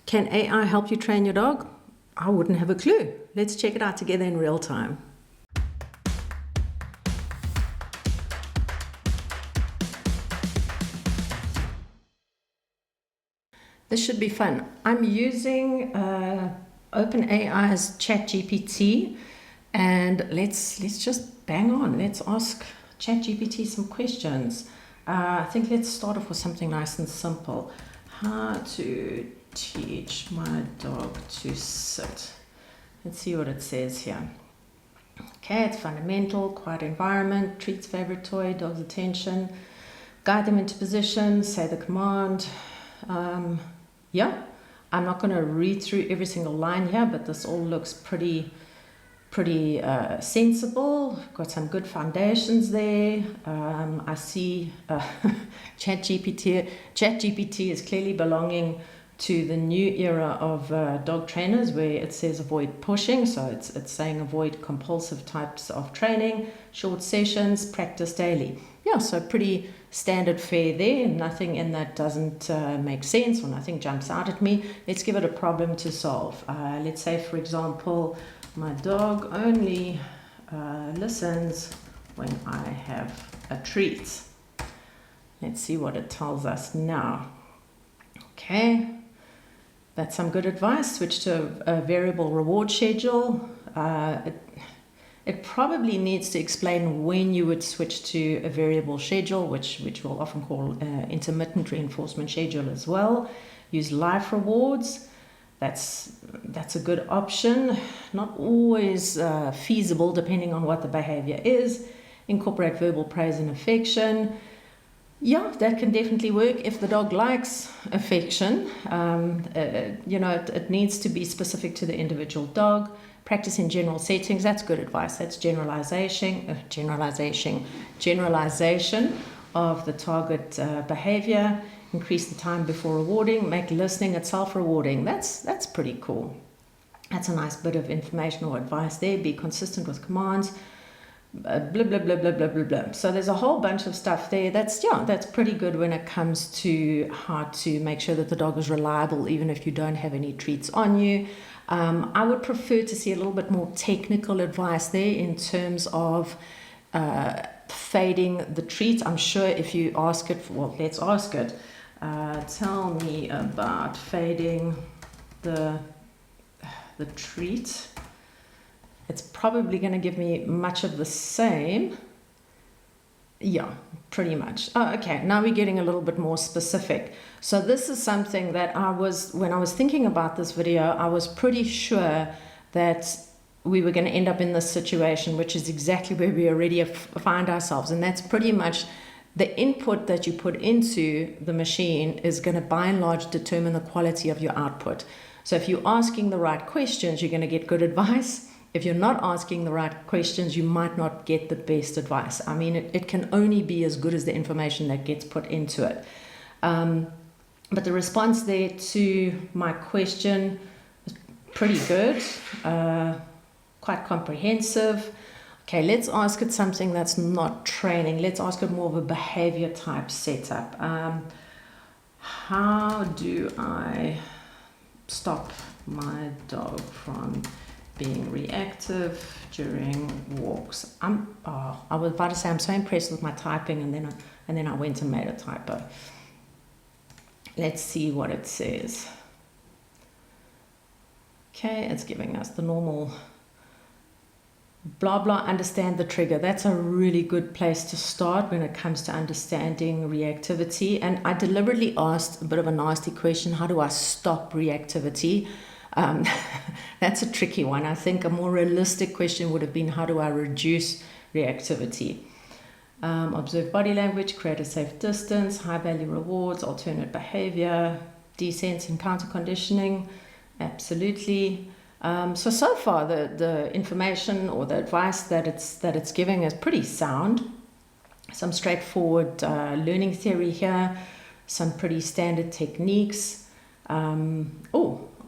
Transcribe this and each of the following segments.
Can AI help you train your dog? I wouldn't have a clue. Let's check it out together in real time. This should be fun. I'm using OpenAI's ChatGPT, and let's just bang on. Let's ask ChatGPT some questions. I think let's start off with something nice and simple. How to teach my dog to sit. Let's see what it says here. Okay, it's fundamental, quiet environment, treats favorite toy, dog's attention, guide them into position, say the command. Yeah, I'm not going to read through every single line here, but this all looks pretty sensible. Got some good foundations there. I see ChatGPT is clearly belonging to the new era of dog trainers, where it says avoid pushing. So it's saying avoid compulsive types of training, short sessions, practice daily. Yeah, so pretty standard fare there. Nothing in that doesn't make sense or nothing jumps out at me. Let's give it a problem to solve. Let's say, for example, my dog only listens when I have a treat. Let's see what it tells us now. Okay, that's some good advice. Switch to a variable reward schedule. It probably needs to explain when you would switch to a variable schedule, which we'll often call intermittent reinforcement schedule as well. Use life rewards. That's a good option. Not always feasible depending on what the behavior is. Incorporate verbal praise and affection. Yeah, that can definitely work if the dog likes affection. It needs to be specific to the individual dog. Practice in general settings. That's good advice. That's generalization of the target behavior. Increase the time before rewarding. Make listening itself rewarding. That's pretty cool. That's a nice bit of information or advice there. Be consistent with commands. Blah blah blah blah blah blah blah. So there's a whole bunch of stuff there. That's pretty good when it comes to how to make sure that the dog is reliable, even if you don't have any treats on you. I would prefer to see a little bit more technical advice there in terms of fading the treats. I'm sure if you ask it, let's ask it. Tell me about fading the treat. It's probably going to give me much of the same. Yeah, pretty much. Oh, okay, now we're getting a little bit more specific. So this is something that when I was thinking about this video, I was pretty sure that we were going to end up in this situation, which is exactly where we already find ourselves. And that's pretty much the input that you put into the machine is going to by and large determine the quality of your output. So if you're asking the right questions, you're going to get good advice. If you're not asking the right questions, you might not get the best advice. I mean, it can only be as good as the information that gets put into it. But the response there to my question is pretty good, quite comprehensive. Okay, let's ask it something that's not training. Let's ask it more of a behavior type setup. How do I stop my dog from being reactive during walks? I was about to say I'm so impressed with my typing, and then I went and made a typo. Let's see what it says. Okay, it's giving us the normal blah blah. Understand the trigger. That's a really good place to start when it comes to understanding reactivity. And I deliberately asked a bit of a nasty question: how do I stop reactivity? That's a tricky one. I think a more realistic question would have been, how do I reduce reactivity? Observe body language, create a safe distance, high value rewards, alternate behavior, desense and counter conditioning. Absolutely. So far the information or the advice that it's giving is pretty sound. Some straightforward learning theory here, some pretty standard techniques.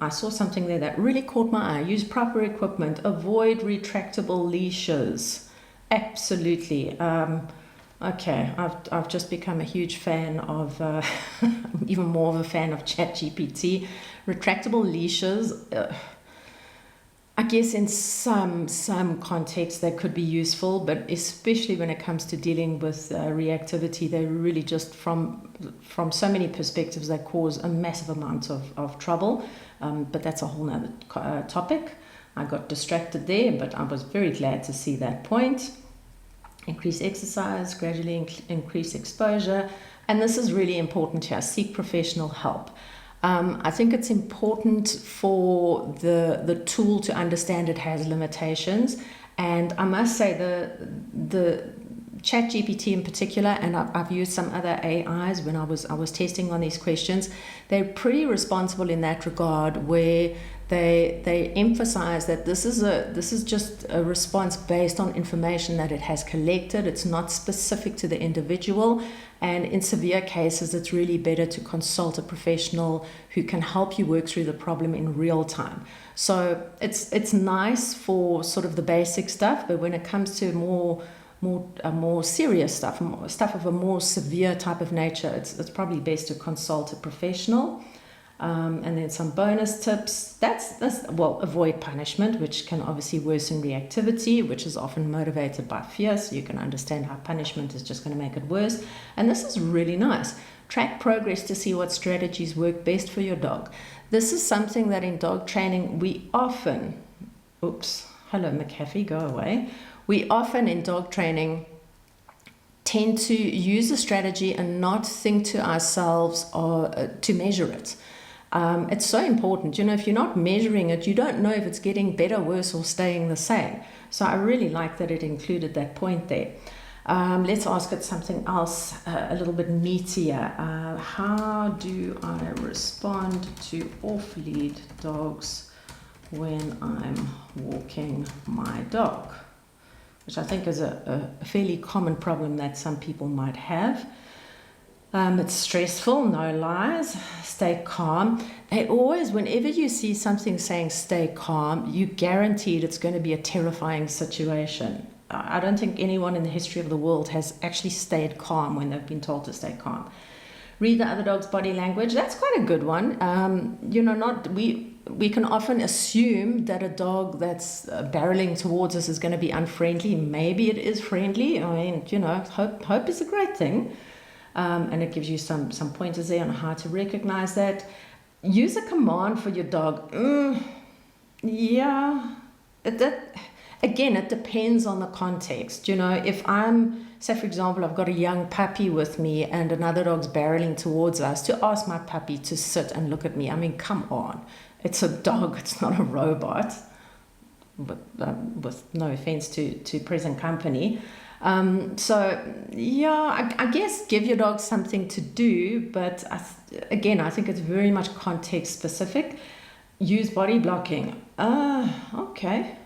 I saw something there that really caught my eye. Use proper equipment. Avoid retractable leashes. Absolutely. Okay, I've just become a huge fan of, even more of a fan of ChatGPT. Retractable leashes. I guess in some contexts they could be useful, but especially when it comes to dealing with reactivity, they really just from so many perspectives they cause a massive amount of trouble. But that's a whole nother topic. I got distracted there, but I was very glad to see that point. Increase exercise, gradually increase exposure, and this is really important here. Seek professional help. I think it's important for the tool to understand it has limitations, and I must say the ChatGPT in particular, and I've used some other AIs when I was testing on these questions. They're pretty responsible in that regard, where they emphasize that this is just a response based on information that it has collected. It's not specific to the individual, and in severe cases it's really better to consult a professional who can help you work through the problem in real time. So it's nice for sort of the basic stuff, but when it comes to more serious stuff of a more severe type of nature, it's probably best to consult a professional. And then some bonus tips. That's avoid punishment, which can obviously worsen reactivity, which is often motivated by fear. So you can understand how punishment is just going to make it worse. And this is really nice. Track progress to see what strategies work best for your dog. This is something that in dog training we often, hello McAfee, go away. We often in dog training tend to use a strategy and not think to ourselves to measure it. It's so important. If you're not measuring it, you don't know if it's getting better, worse, or staying the same. So I really like that it included that point there. Let's ask it something else, a little bit meatier. How do I respond to off-lead dogs when I'm walking my dog? Which I think is a fairly common problem that some people might have. It's stressful, no lies. Stay calm. They always, whenever you see something saying stay calm, you guaranteed it's going to be a terrifying situation. I don't think anyone in the history of the world has actually stayed calm when they've been told to stay calm. Read the other dog's body language. That's quite a good one. We can often assume that a dog that's barreling towards us is going to be unfriendly. Maybe it is friendly. I mean, hope is a great thing. And it gives you some pointers there on how to recognize that. Use a command for your dog. Again, it depends on the context. If I'm, say for example, I've got a young puppy with me and another dog's barreling towards us, to ask my puppy to sit and look at me. I mean, come on. It's a dog, it's not a robot. But with no offense to present company. I guess give your dog something to do, but I think it's very much context specific. Use body blocking. Okay.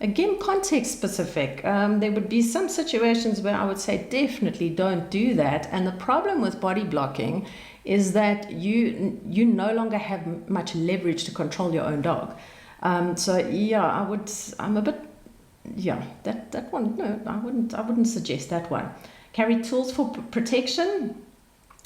Again, context specific. There would be some situations where I would say definitely don't do that. And the problem with body blocking is that you no longer have much leverage to control your own dog. That one, no, I wouldn't suggest that one. Carry tools for protection.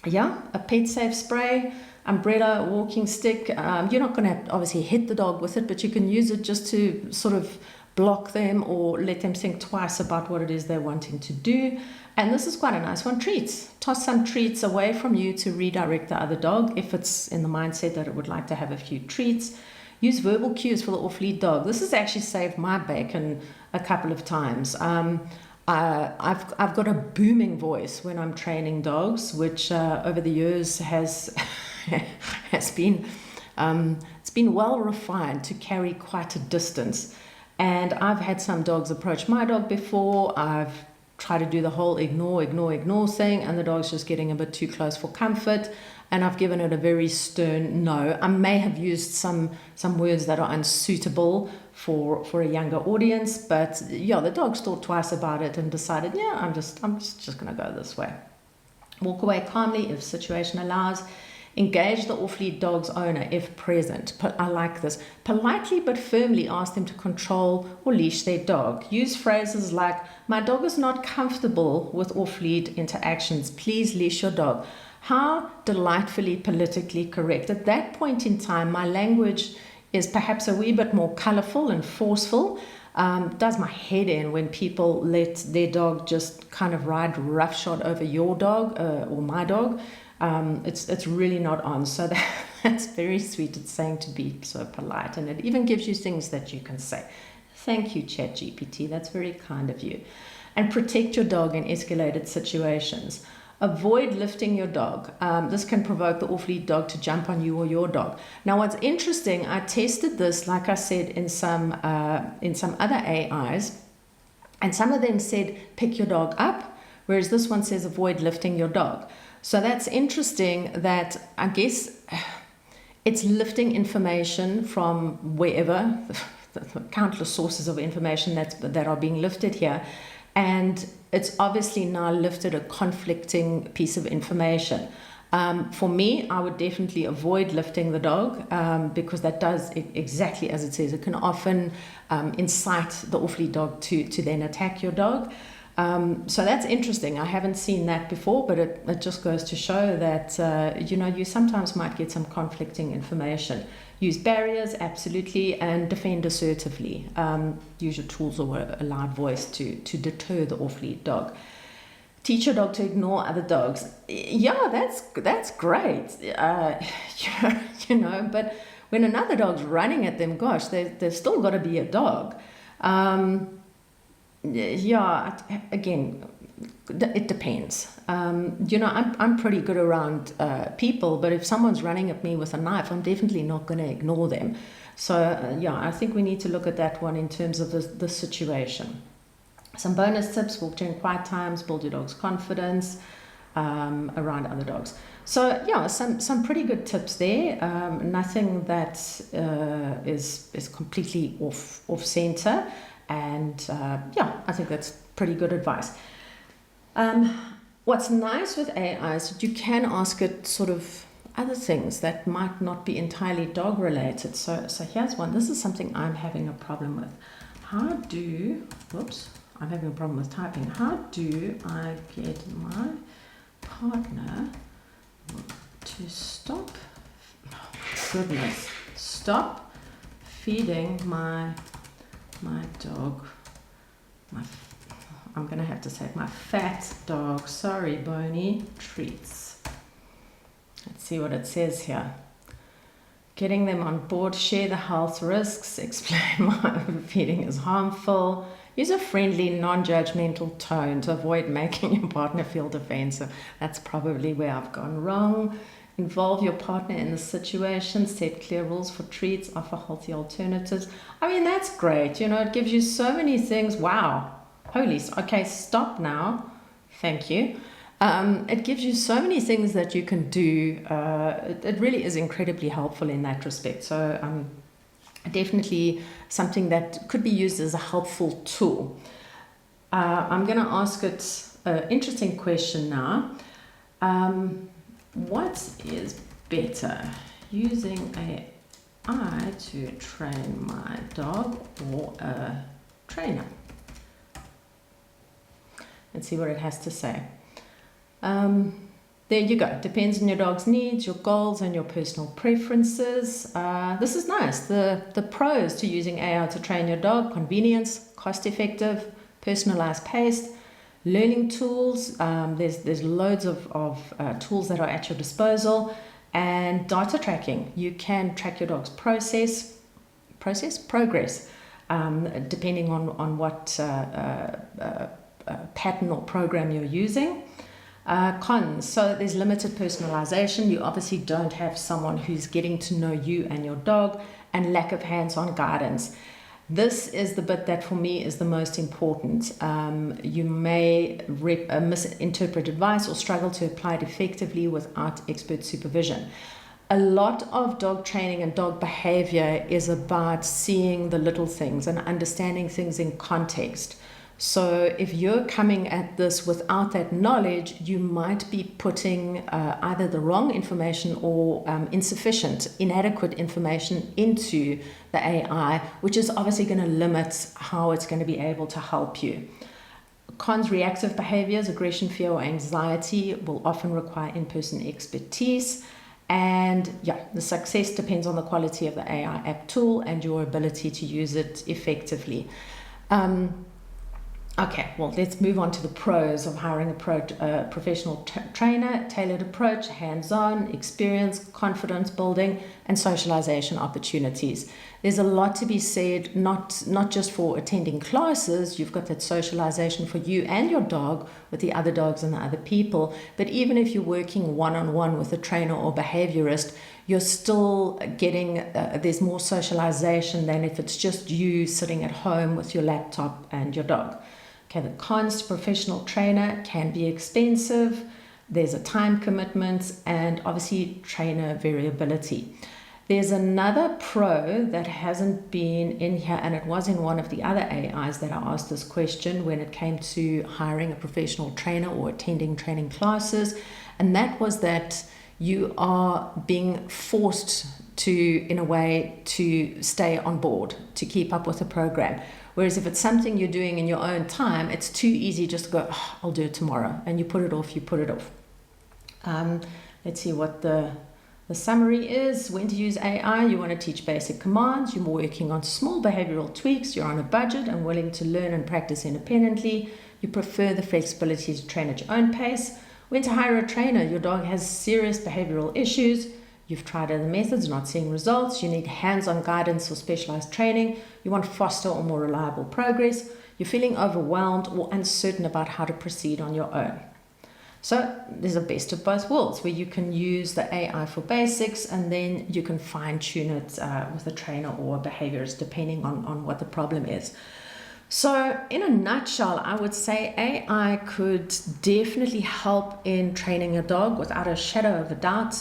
A pet safe spray, umbrella, walking stick. You're not going to obviously hit the dog with it, but you can use it just to sort of block them or let them think twice about what it is they're wanting to do. And this is quite a nice one. Treats. Toss some treats away from you to redirect the other dog if it's in the mindset that it would like to have a few treats. Use verbal cues for the off-lead dog. This has actually saved my bacon a couple of times. I've got a booming voice when I'm training dogs, which over the years has been it's been well refined to carry quite a distance. And I've had some dogs approach my dog before. I've tried to do the whole ignore thing, and the dog's just getting a bit too close for comfort. And I've given it a very stern no. I may have used some words that are unsuitable for a younger audience, but the dog's thought twice about it and decided, I'm just going to go this way. Walk away calmly if situation allows. Engage the off-lead dog's owner if present. I like this. Politely but firmly ask them to control or leash their dog. Use phrases like, my dog is not comfortable with off-lead interactions. Please leash your dog. How delightfully politically correct. At that point in time, my language is perhaps a wee bit more colorful and forceful. Does my head in when people let their dog just kind of ride roughshod over your dog or my dog. It's really not on. So that's very sweet. It's saying to be so polite, and it even gives you things that you can say. Thank you, ChatGPT. That's very kind of you. And protect your dog in escalated situations. Avoid lifting your dog. This can provoke the off-lead dog to jump on you or your dog. Now, what's interesting, I tested this, like I said, in some other AIs, and some of them said pick your dog up, whereas this one says avoid lifting your dog. So that's interesting that I guess it's lifting information from wherever, the countless sources of information that are being lifted here. And it's obviously now lifted a conflicting piece of information. For me, I would definitely avoid lifting the dog because that does exactly as it says. It can often incite the off-lead dog to then attack your dog. So that's interesting. I haven't seen that before, but it just goes to show that, you sometimes might get some conflicting information. Use barriers, absolutely, and defend assertively. Use your tools or a loud voice to deter the off-lead dog. Teach your dog to ignore other dogs. Yeah, that's great. But when another dog's running at them, gosh, there's still got to be a dog. Again, it depends. I'm pretty good around people, but if someone's running at me with a knife, I'm definitely not going to ignore them. So I think we need to look at that one in terms of the situation. Some bonus tips: walk during quiet times, build your dog's confidence around other dogs. So some pretty good tips there. Nothing that is completely off center, and I think that's pretty good advice. What's nice with AI is that you can ask it sort of other things that might not be entirely dog related. So here's one. This is something I'm having a problem with. I'm having a problem with typing. How do I get my partner to stop feeding my dog, I'm going to have to say my fat dog, sorry, Boney, treats. Let's see what it says here. Getting them on board, share the health risks, explain why overfeeding is harmful, use a friendly, non-judgmental tone to avoid making your partner feel defensive. That's probably where I've gone wrong. Involve your partner in the situation, set clear rules for treats, offer healthy alternatives. I mean, that's great. It gives you so many things. Wow. Okay, stop now. Thank you. It gives you so many things that you can do. It really is incredibly helpful in that respect. So definitely something that could be used as a helpful tool. I'm going to ask it an interesting question now. What is better, using AI to train my dog or a trainer? Let's see what it has to say. There you go. Depends on your dog's needs, your goals, and your personal preferences. This is nice. The pros to using AI to train your dog: convenience, cost-effective, personalized paced, learning tools. There's loads of tools that are at your disposal, and data tracking. You can track your dog's progress, depending on what pattern or program you're using. Cons. So there's limited personalization. You obviously don't have someone who's getting to know you and your dog, and lack of hands-on guidance. This is the bit that for me is the most important. You may misinterpret advice or struggle to apply it effectively without expert supervision. A lot of dog training and dog behavior is about seeing the little things and understanding things in context. So if you're coming at this without that knowledge, you might be putting either the wrong information or insufficient, inadequate information into the AI, which is obviously going to limit how it's going to be able to help you. Cons: reactive behaviors, aggression, fear, or anxiety will often require in-person expertise. And yeah, the success depends on the quality of the AI app tool and your ability to use it effectively. Okay, well, let's move on to the pros of hiring a professional trainer. Tailored approach, hands-on, experience, confidence building, and socialization opportunities. There's a lot to be said, not just for attending classes. You've got that socialization for you and your dog with the other dogs and the other people, but even if you're working one-on-one with a trainer or behaviorist, you're still getting, there's more socialization than if it's just you sitting at home with your laptop and your dog. Okay, the cons: to professional trainer can be expensive, there's a time commitment, and obviously trainer variability. There's another pro that hasn't been in here, and it was in one of the other AIs that I asked this question when it came to hiring a professional trainer or attending training classes, and that was that you are being forced to, in a way, to stay on board, to keep up with the program. Whereas if it's something you're doing in your own time, it's too easy just to go, oh, I'll do it tomorrow. And you put it off. Let's see what the summary is. When to use AI: you want to teach basic commands, you're working on small behavioral tweaks, you're on a budget and willing to learn and practice independently, you prefer the flexibility to train at your own pace. When to hire a trainer: your dog has serious behavioral issues, you've tried other methods, not seeing results, you need hands-on guidance or specialized training, you want faster or more reliable progress, you're feeling overwhelmed or uncertain about how to proceed on your own. So there's a best of both worlds where you can use the AI for basics and then you can fine-tune it with a trainer or a behaviorist depending on what the problem is. So in a nutshell, I would say AI could definitely help in training a dog without a shadow of a doubt.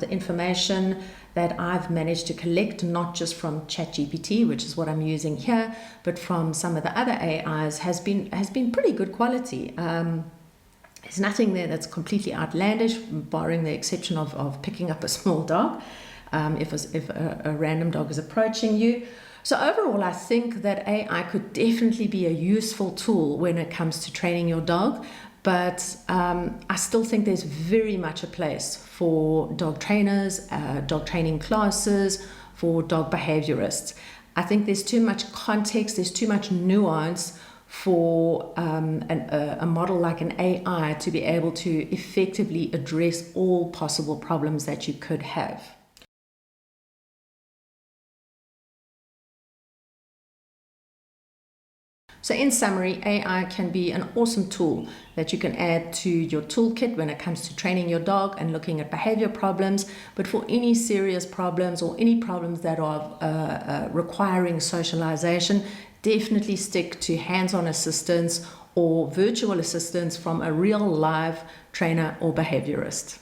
The information that I've managed to collect, not just from ChatGPT, which is what I'm using here, but from some of the other AIs, has been pretty good quality. There's nothing there that's completely outlandish, barring the exception of picking up a small dog, if a random dog is approaching you. So overall, I think that AI could definitely be a useful tool when it comes to training your dog, but I still think there's very much a place for dog trainers, dog training classes, for dog behaviorists. I think there's too much context, there's too much nuance for a model like an AI to be able to effectively address all possible problems that you could have. So in summary, AI can be an awesome tool that you can add to your toolkit when it comes to training your dog and looking at behavior problems. But for any serious problems or any problems that are requiring socialization, definitely stick to hands-on assistance or virtual assistance from a real live trainer or behaviorist.